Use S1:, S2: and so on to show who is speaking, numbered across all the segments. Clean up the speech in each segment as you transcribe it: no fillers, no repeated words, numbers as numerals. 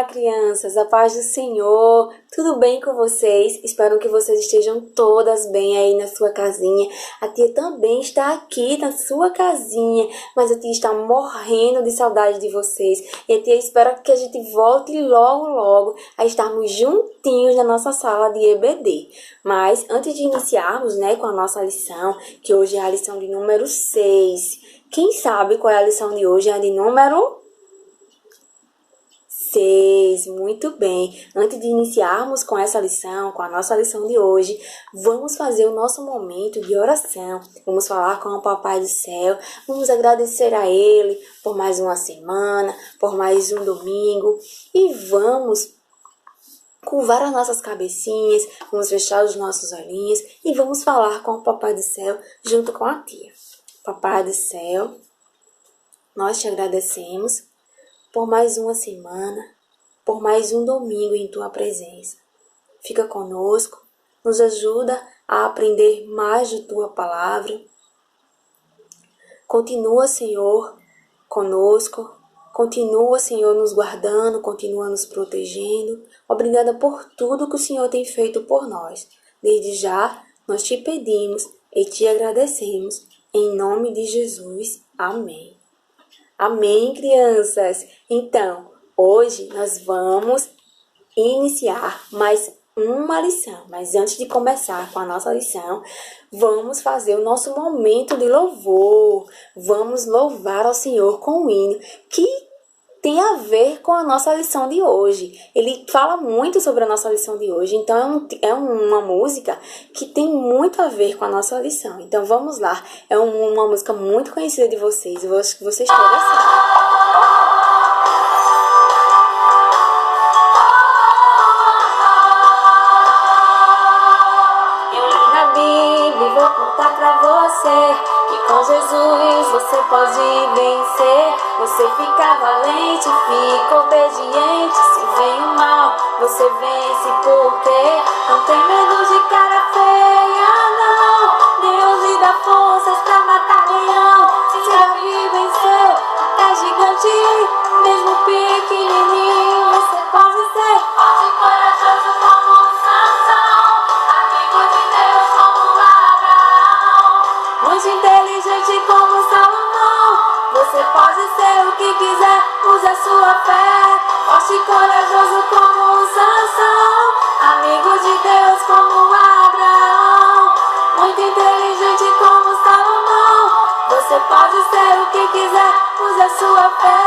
S1: crianças, a paz do Senhor, tudo bem com vocês? Espero que vocês estejam todas bem aí na sua casinha. A tia também está aqui na sua casinha, mas a tia está morrendo de saudade de vocês. E a tia espera que a gente volte logo a estarmos juntinhos na nossa sala de EBD. Mas antes de iniciarmos, com a nossa lição, que hoje é a lição de número 6. Quem sabe qual é a lição de hoje? É a de número 6, muito bem. Antes de iniciarmos com essa lição, com a nossa lição de hoje, vamos fazer o nosso momento de oração. Vamos falar com o Papai do Céu, vamos agradecer a Ele por mais uma semana, por mais um domingo e vamos curvar as nossas cabecinhas, vamos fechar os nossos olhinhos e vamos falar com o Papai do Céu junto com a tia. Papai do Céu, nós te agradecemos por mais uma semana, por mais um domingo em Tua presença. Fica conosco, nos ajuda a aprender mais de Tua palavra. Continua, Senhor, conosco. Continua, Senhor, nos guardando, continua nos protegendo. Obrigada por tudo que o Senhor tem feito por nós. Desde já, nós te pedimos e te agradecemos. Em nome de Jesus. Amém. Amém, crianças? Então, hoje nós vamos iniciar mais uma lição. Mas antes de começar com a nossa lição, vamos fazer o nosso momento de louvor. Vamos louvar ao Senhor com um hino que tem a ver com a nossa lição de hoje. Ele fala muito sobre a nossa lição de hoje. Então, é uma música que tem muito a ver com a nossa lição. Então, vamos lá. É uma música muito conhecida de vocês. Eu acho que vocês todas sabem. Vou contar pra você que com Jesus você pode vencer. Você fica valente, fica obediente. Se vem o mal, você vence porque não tem medo de cara feia, não. Deus lhe dá forças pra matar leão. Se Davi venceu até gigante, mesmo pequenininho você pode ser forte e corajoso como Sansão, amigo de Deus como Abraão, muito inteligente como Salomão. Você pode ser o que quiser, use a sua fé, forte e corajoso como Sansão, amigo de Deus como Abraão, muito inteligente como Salomão. Você pode ser o que quiser, use a sua fé.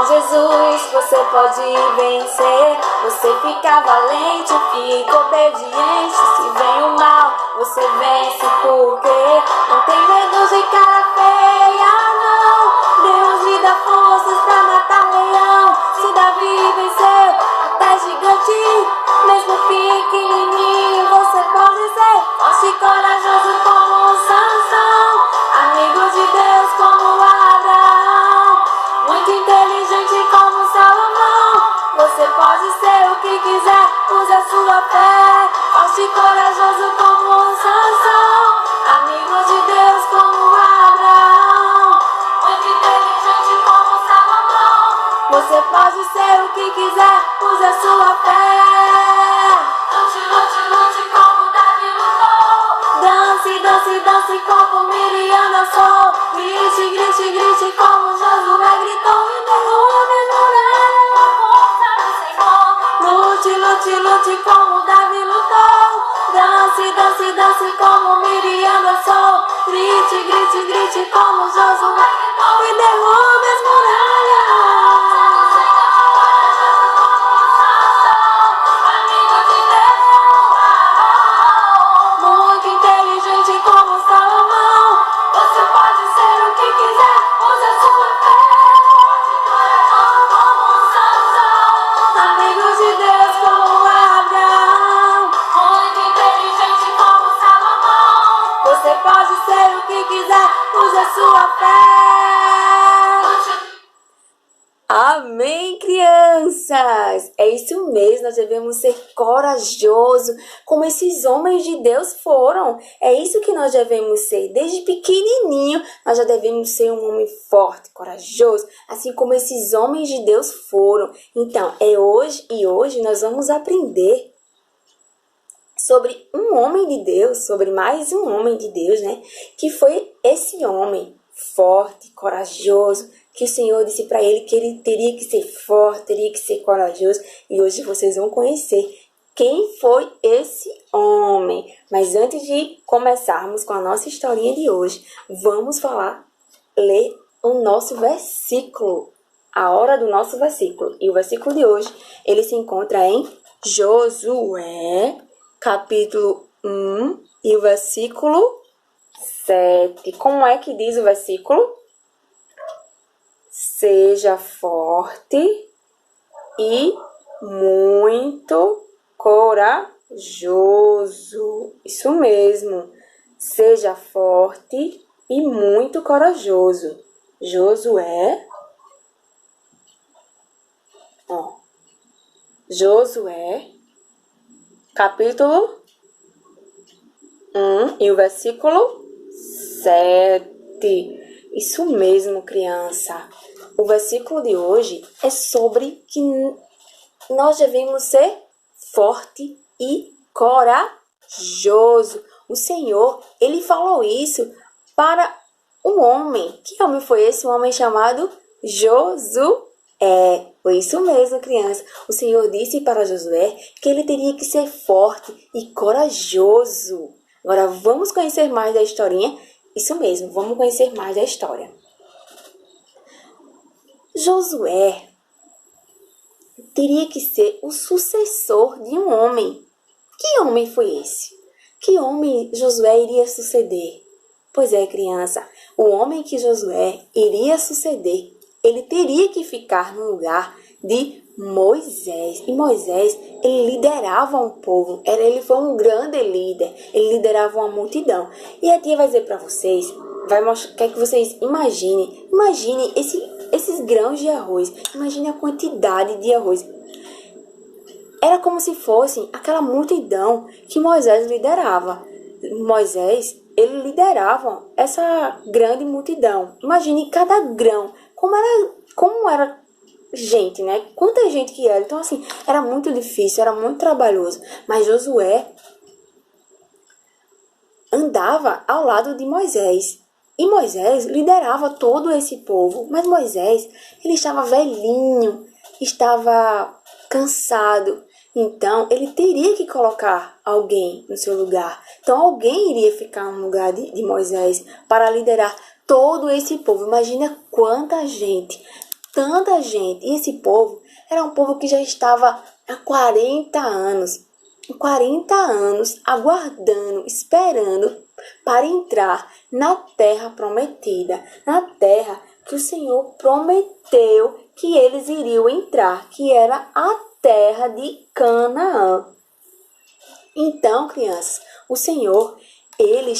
S1: Jesus, você pode vencer. Você fica valente, fica obediente. Se vem o mal, você vence porque não tem medo de cara feia, não. Deus lhe dá forças pra matar leão. Se Davi venceu até gigante, mesmo pequenininho você pode ser forte e corajoso como Sansão, amigo de Deus como Abraão, muito inteligente como Salomão. Você pode ser o que quiser, use a sua fé, forte e corajoso como Sansão, amigo de Deus como Abraão, muito inteligente como Salomão. Você pode ser o que quiser, use a sua fé. Lute, lute, lute como Davi lutou. Dance, dance, dance como Miriam dançou. Grite, grite, grite como Josué gritou. E derrube as muralhas com força do Senhor. Lute, lute, lute como Davi lutou. Dance, dance, dance como Miriam dançou. Grite, grite, grite como Josué gritou. E derrube as muralhas. Muito inteligente como Salomão. Você pode ser o que quiser, use a sua fé. Como Sansão, amigo de Deus como Abraão, muito inteligente como Salomão. Você pode ser o que quiser, use a sua fé. Amém, crianças! É isso mesmo, nós devemos ser corajosos, como esses homens de Deus foram. É isso que nós devemos ser. Desde pequenininho, nós já devemos ser um homem forte, corajoso, assim como esses homens de Deus foram. Então, hoje nós vamos aprender sobre um homem de Deus, sobre mais um homem de Deus, né? Que foi esse homem forte, corajoso, que o Senhor disse para ele que ele teria que ser forte, teria que ser corajoso. E hoje vocês vão conhecer quem foi esse homem. Mas antes de começarmos com a nossa historinha de hoje, vamos ler o nosso versículo, a hora do nosso versículo. E o versículo de hoje, ele se encontra em Josué, capítulo 1, e o versículo 7. Como é que diz o versículo? Seja forte e muito corajoso. Isso mesmo. Seja forte e muito corajoso. Josué. Josué, capítulo 1 e o versículo 7. Isso mesmo, criança. O versículo de hoje é sobre que nós devemos ser forte e corajoso. O Senhor, ele falou isso para um homem. Que homem foi esse? Um homem chamado Josué. Foi isso mesmo, criança. O Senhor disse para Josué que ele teria que ser forte e corajoso. Agora vamos conhecer mais da historinha? Isso mesmo, vamos conhecer mais da história. Josué teria que ser o sucessor de um homem. Que homem foi esse? Que homem Josué iria suceder? Pois é, criança, o homem que Josué iria suceder, ele teria que ficar no lugar de Moisés. E Moisés, ele liderava um povo, ele foi um grande líder, ele liderava uma multidão. E a tia vai dizer para vocês, quer que vocês imaginem esses grãos de arroz, imagine a quantidade de arroz. Era como se fosse aquela multidão que Moisés liderava. Moisés, ele liderava essa grande multidão. Imagine cada grão, como era gente, né? Quanta gente que era. Então, assim, era muito difícil, era muito trabalhoso. Mas Josué andava ao lado de Moisés. E Moisés liderava todo esse povo. Mas Moisés, ele estava velhinho, estava cansado. Então, ele teria que colocar alguém no seu lugar. Então, alguém iria ficar no lugar de Moisés para liderar todo esse povo. Imagina quanta gente, tanta gente. E esse povo era um povo que já estava há 40 anos aguardando, esperando para entrar na terra prometida, na terra que o Senhor prometeu que eles iriam entrar, que era a terra de Canaã. Então, crianças, o Senhor, ele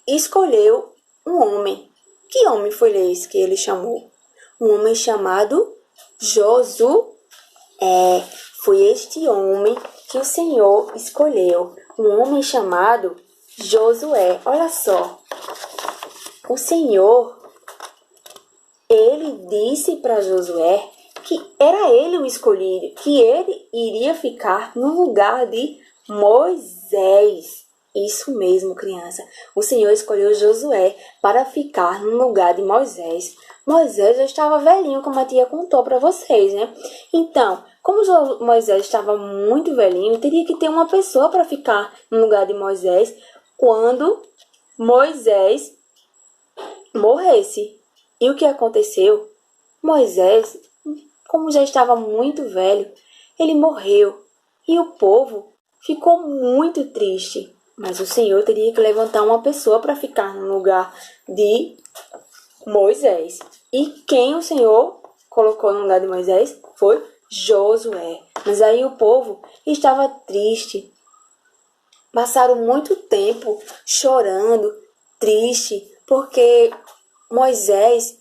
S1: escolheu um homem. Que homem foi esse que ele chamou? Um homem chamado Josué. Foi este homem que o Senhor escolheu. Um homem chamado Josué. Olha só. O Senhor, ele disse para Josué que era ele o escolhido, que ele iria ficar no lugar de Moisés. Isso mesmo, criança. O Senhor escolheu Josué para ficar no lugar de Moisés. Moisés já estava velhinho, como a tia contou para vocês, né? Então, como Moisés estava muito velhinho, teria que ter uma pessoa para ficar no lugar de Moisés quando Moisés morresse. E o que aconteceu? Moisés, como já estava muito velho, ele morreu. E o povo ficou muito triste. Mas o Senhor teria que levantar uma pessoa para ficar no lugar de Moisés. E quem o Senhor colocou no lugar de Moisés foi Josué. Mas aí o povo estava triste. Passaram muito tempo chorando, triste, porque Moisés,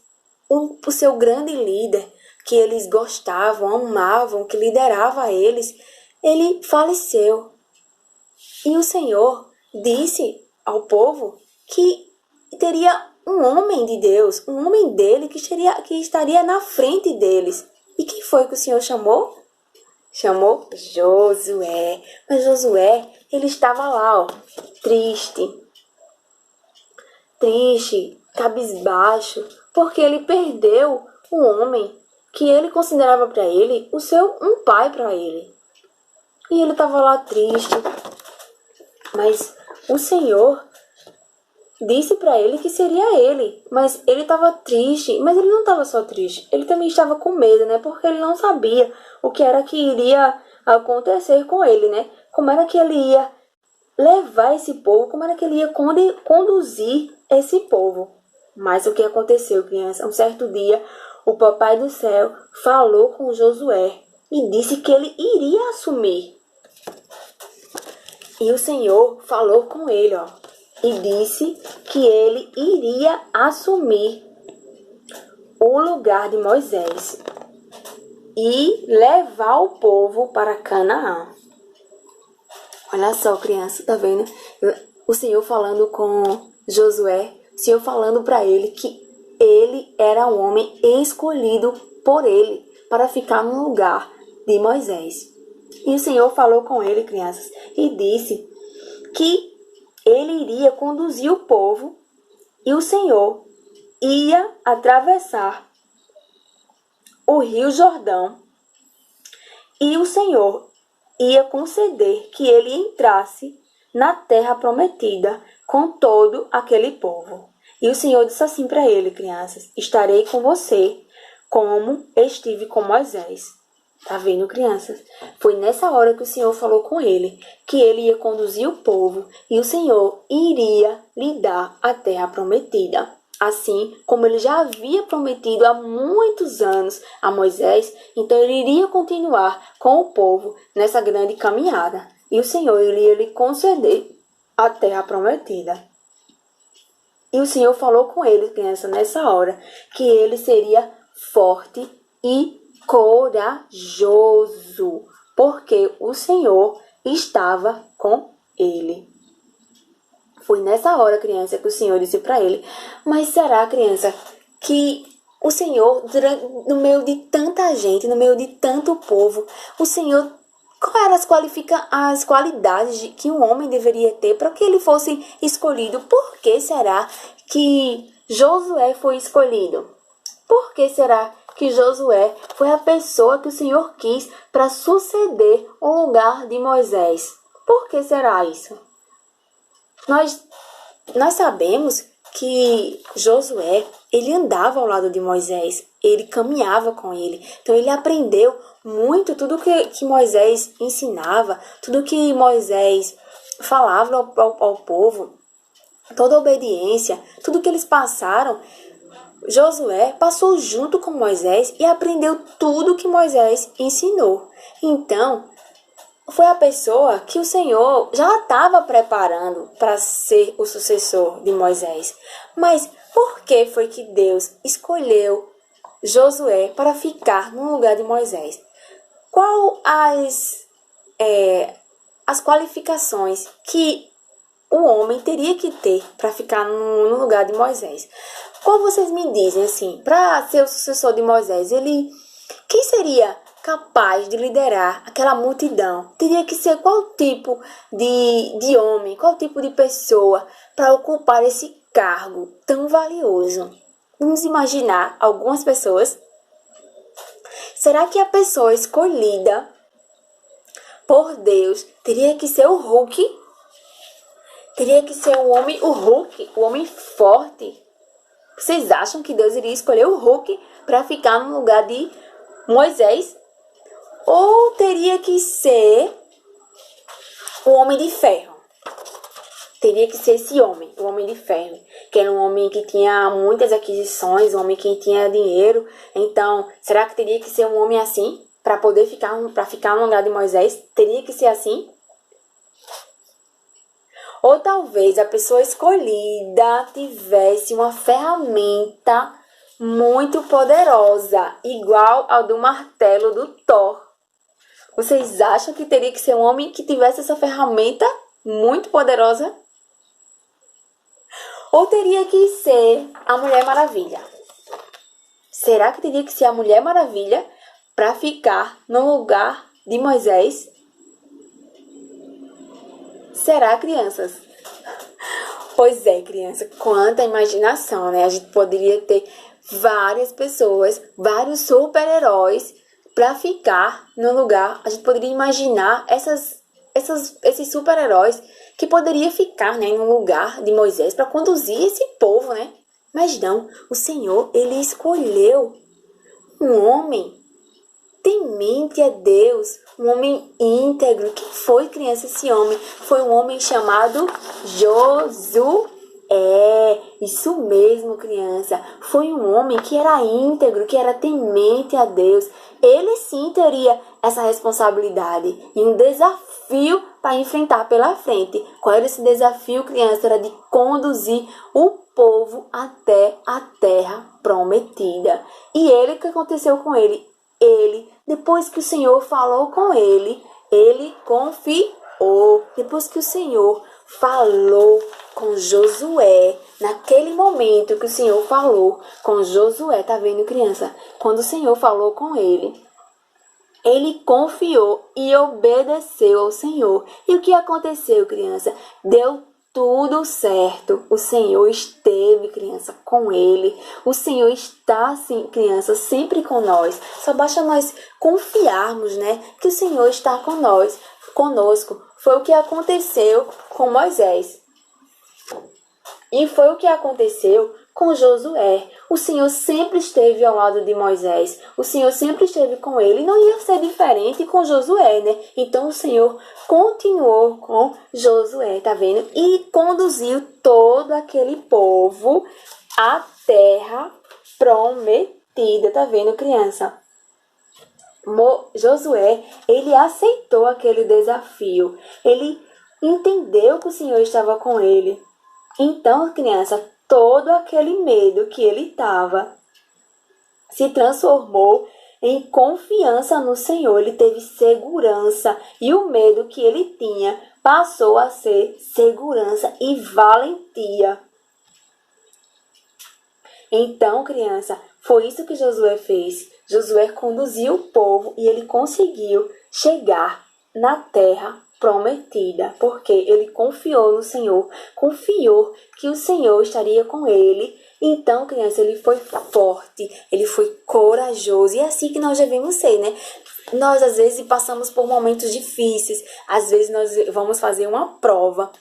S1: o seu grande líder, que eles gostavam, amavam, que liderava eles, ele faleceu. E o Senhor disse ao povo que teria um homem de Deus, um homem dele que estaria na frente deles. E quem foi que o Senhor chamou? Chamou Josué. Mas Josué, ele estava lá, ó, triste, cabisbaixo, porque ele perdeu o homem que ele considerava para ele um pai para ele. E ele estava lá triste. Mas o Senhor disse para ele que seria ele. Mas ele estava triste. Mas ele não estava só triste. Ele também estava com medo, né? Porque ele não sabia o que era que iria acontecer com ele, né? Como era que ele ia levar esse povo. Como era que ele ia conduzir esse povo. Mas o que aconteceu, criança? Um certo dia, o Papai do Céu falou com Josué e disse que ele iria assumir. E o Senhor falou com ele, ó, e disse que ele iria assumir o lugar de Moisés e levar o povo para Canaã. Olha só, criança, tá vendo? O Senhor falando com Josué, o Senhor falando para ele que ele era um homem escolhido por ele para ficar no lugar de Moisés. E o Senhor falou com ele, crianças, e disse que ele iria conduzir o povo e o Senhor ia atravessar o Rio Jordão e o Senhor ia conceder que ele entrasse na terra prometida com todo aquele povo. E o Senhor disse assim para ele, crianças: estarei com você como estive com Moisés. Tá vendo, crianças? Foi nessa hora que o Senhor falou com ele, que ele ia conduzir o povo e o Senhor iria lhe dar a terra prometida. Assim como ele já havia prometido há muitos anos a Moisés, então ele iria continuar com o povo nessa grande caminhada. E o Senhor iria lhe conceder a terra prometida. E o Senhor falou com ele, criança, nessa hora, que ele seria forte e corajoso, porque o Senhor estava com ele. Foi nessa hora, criança, que o Senhor disse para ele: mas será, criança, que o Senhor, no meio de tanta gente, no meio de tanto povo, o Senhor, quais eram as qualidades que um homem deveria ter para que ele fosse escolhido? Por que será que Josué foi escolhido? Por que será que Josué foi a pessoa que o Senhor quis para suceder o lugar de Moisés? Por que será isso? Nós sabemos que Josué, ele andava ao lado de Moisés, ele caminhava com ele. Então ele aprendeu muito, tudo que Moisés ensinava, tudo que Moisés falava ao povo, toda a obediência, tudo que eles passaram. Josué passou junto com Moisés e aprendeu tudo que Moisés ensinou. Então, foi a pessoa que o Senhor já estava preparando para ser o sucessor de Moisés. Mas por que foi que Deus escolheu Josué para ficar no lugar de Moisés? Qual as qualificações que o homem teria que ter para ficar no lugar de Moisés? Qual vocês me dizem, assim, para ser o sucessor de Moisés, quem seria capaz de liderar aquela multidão? Teria que ser qual tipo de homem, qual tipo de pessoa para ocupar esse cargo tão valioso? Vamos imaginar algumas pessoas. Será que a pessoa escolhida por Deus teria que ser o Hulk? Teria que ser o Hulk, o homem forte? Vocês acham que Deus iria escolher o Hulk para ficar no lugar de Moisés? Ou teria que ser o Homem de Ferro? Teria que ser esse homem, o Homem de Ferro, que era um homem que tinha muitas aquisições, um homem que tinha dinheiro. Então, será que teria que ser um homem assim para poder ficar no lugar de Moisés? Teria que ser assim? Ou talvez a pessoa escolhida tivesse uma ferramenta muito poderosa, igual ao do martelo do Thor. Vocês acham que teria que ser um homem que tivesse essa ferramenta muito poderosa? Ou teria que ser a Mulher Maravilha? Será que teria que ser a Mulher Maravilha para ficar no lugar de Moisés? Será, crianças? Pois é, criança, quanta imaginação, né? A gente poderia ter várias pessoas, vários super-heróis para ficar no lugar. A gente poderia imaginar esses super-heróis que poderia ficar, né, no lugar de Moisés para conduzir esse povo, né? Mas não, o Senhor, ele escolheu um homem temente a Deus, um homem íntegro. Quem foi, criança, esse homem? Foi um homem chamado Josué. Isso mesmo, criança. Foi um homem que era íntegro, que era temente a Deus. Ele sim teria essa responsabilidade e um desafio para enfrentar pela frente. Qual era esse desafio, criança? Era de conduzir o povo até a terra prometida. E ele, o que aconteceu com ele? Depois que o Senhor falou com ele confiou. Depois que o Senhor falou com Josué, naquele momento que o Senhor falou com Josué, tá vendo, criança? Quando o Senhor falou com ele confiou e obedeceu ao Senhor. E o que aconteceu, criança? Deu tudo certo. O Senhor esteve, criança, com ele. O Senhor está, sim, criança, sempre com nós. Só basta nós confiarmos, né? Que o Senhor está conosco. Foi o que aconteceu com Moisés. E foi o que aconteceu com Josué. O Senhor sempre esteve ao lado de Moisés. O Senhor sempre esteve com ele. Não ia ser diferente com Josué, né? Então o Senhor continuou com Josué, tá vendo? E conduziu todo aquele povo à terra prometida, tá vendo, criança? Josué, ele aceitou aquele desafio. Ele entendeu que o Senhor estava com ele. Então, criança, todo aquele medo que ele estava se transformou em confiança no Senhor. Ele teve segurança e o medo que ele tinha passou a ser segurança e valentia. Então, criança, foi isso que Josué fez. Josué conduziu o povo e ele conseguiu chegar na terra prometida, porque ele confiou no Senhor, confiou que o Senhor estaria com ele. Então, criança, ele foi forte, ele foi corajoso, e é assim que nós devemos ser, né? Nós, às vezes, passamos por momentos difíceis, às vezes nós vamos fazer uma prova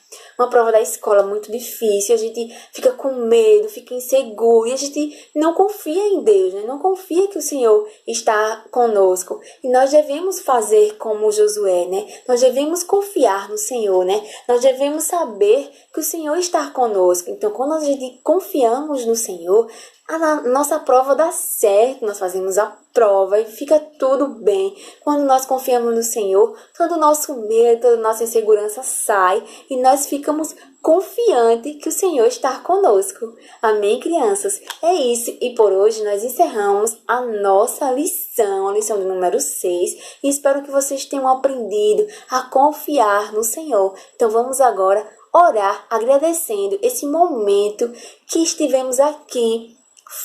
S1: da escola muito difícil, a gente fica com medo, fica inseguro, e a gente não confia em Deus, né? Não confia que o Senhor está conosco. E nós devemos fazer como Josué, né? Nós devemos confiar no Senhor, né? Nós devemos saber que o Senhor está conosco. Então, quando a gente confiamos no Senhor, a nossa prova dá certo, nós fazemos a prova e fica tudo bem. Quando nós confiamos no Senhor, todo o nosso medo, toda a nossa insegurança sai e nós ficamos confiantes que o Senhor está conosco. Amém, crianças? É isso, e por hoje nós encerramos a nossa lição, a lição do número 6, e espero que vocês tenham aprendido a confiar no Senhor. Então vamos agora orar agradecendo esse momento que estivemos aqui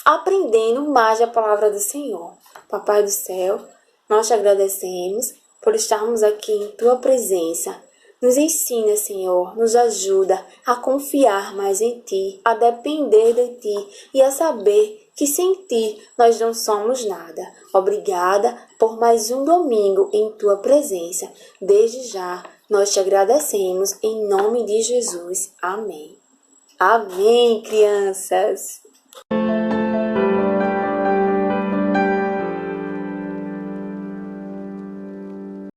S1: aprendendo mais a palavra do Senhor. Papai do céu, nós te agradecemos por estarmos aqui em tua presença. Nos ensina, Senhor, nos ajuda a confiar mais em ti, a depender de ti e a saber que sem ti nós não somos nada. Obrigada por mais um domingo em tua presença. Desde já nós te agradecemos em nome de Jesus. Amém. Amém, crianças.